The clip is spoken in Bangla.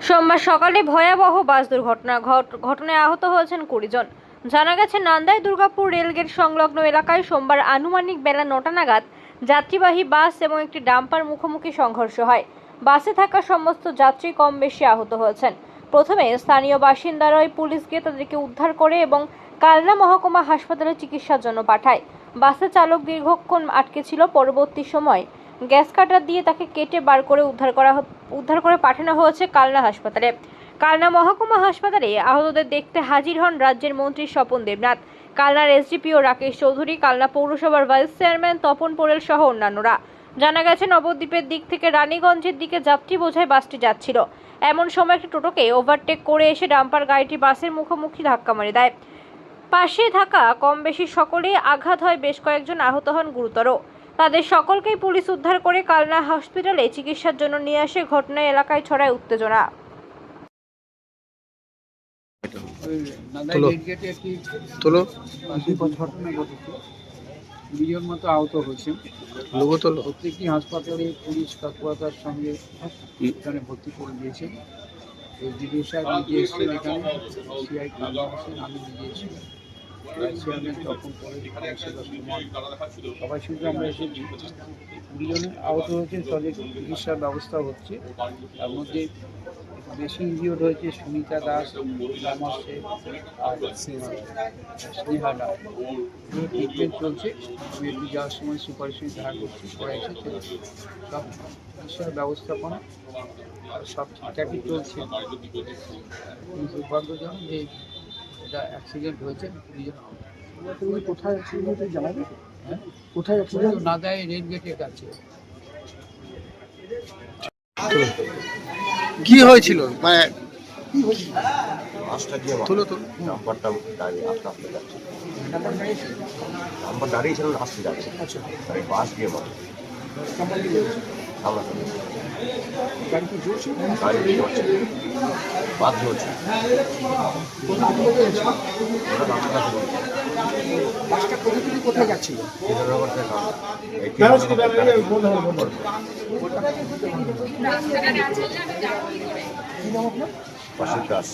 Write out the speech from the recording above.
সোমবার সকালে ভয়াবহ বাস ঘটনায় আহত হয়েছেন 20 জন। জানা গেছে, নান্দাই দুর্গাপুর রেলগেট সংলগ্ন এলাকায় সোমবার আনুমানিক বেলা 9টা নাগাদ যাত্রীবাহী বাস এবং একটি ডাম্পার মুখোমুখি সংঘর্ষ হয়। বাসে থাকা সমস্ত যাত্রী কম বেশি আহত হয়েছেন। প্রথমে স্থানীয় বাসিন্দারাই পুলিশ গিয়ে তাদেরকে উদ্ধার করে এবং কালনা মহকুমা হাসপাতালে চিকিৎসার জন্য পাঠায়। বাসের চালক দীর্ঘক্ষণ আটকে ছিল। পরবর্তী সময় গ্যাস কাটার দিয়ে তাকে কেটে বার করে উদ্ধার করে পাঠানো হয়েছে কালনা হাসপাতালে। কালনা মহকুমা হাসপাতালে আহতদের দেখতে হাজির হন রাজ্যের মন্ত্রী স্বপন দেবনাথ, কালনার এসডিপিও রাকেশ চৌধুরী, কালনা পৌরসভার ভাইস চেয়ারম্যান তপন পোরেল সহ অন্যান্যরা। জানা গেছে, নবদ্বীপের দিক থেকে রানীগঞ্জের দিকে যাত্রী বোঝাই বাসটি যাচ্ছিল। এমন সময় একটি টোটোকে ওভারটেক করে এসে ডাম্পার গাড়িটি বাসের মুখোমুখি ধাক্কা মেরে দেয়। পাশে থাকা কম বেশি সকলেই আঘাত হয়, বেশ কয়েকজন আহত হন গুরুতর। তাদের সকলকেই পুলিশ উদ্ধার করে কালনা হসপিটালে চিকিৎসার জন্য নিয়ে আসে। ঘটনায় এলাকায় ছড়ায় উত্তেজনা। দুজন মতো আহত হয়েছেন। প্রত্যেকটি হাসপাতালে পুলিশ তৎপরতার সঙ্গে এখানে ভর্তি করে দিয়েছেন। এসডিপিও সাহেব নিজে এসেছেন, এখানে সিআই কালনা আসেন, আমি নিজে এসেছি, চেয়ারম্যান তখন পরে সবাই সঙ্গে আমরা এসেছি। 20 জন আহত হয়েছেন, তাদের চিকিৎসার ব্যবস্থা হচ্ছে। তার মধ্যে বেশি ইনজিওর্ড হয়েছে সুমিতা দাস, রামা শেখ আর স্নেহা দাস। ট্রিটমেন্ট চলছে। আমি একটু যাওয়ার সময় সুপারের সঙ্গে দেখা করছি, পরে এসেছে। সব চিকিৎসার ব্যবস্থাপনা সব ঠিকঠাকই চলছে। দুর্ভাগ্যজনক যে এটা অ্যাক্সিডেন্ট হয়েছে। 20 জন কোথায় অ্যাক্সিডেন্ট জানা গেছে? হ্যাঁ, কোথায় অ্যাক্সিডেন্ট? নাদাই রেল গেটের কাছে। কি হয়েছিল? মানে বাসটা গিয়ে নাম্বারটা দাঁড়িয়ে আস্তে আস্তে যাচ্ছে, নাম্বার দাঁড়িয়েছিল আসতে যাচ্ছে। তাই বাস গিয়ে আমরা গাড়ি কি জোরছে? গাড়ি চলছে, বাস চলছে, বাসটা কোথা থেকে কোথায় যাচ্ছিল? পাশের দাস।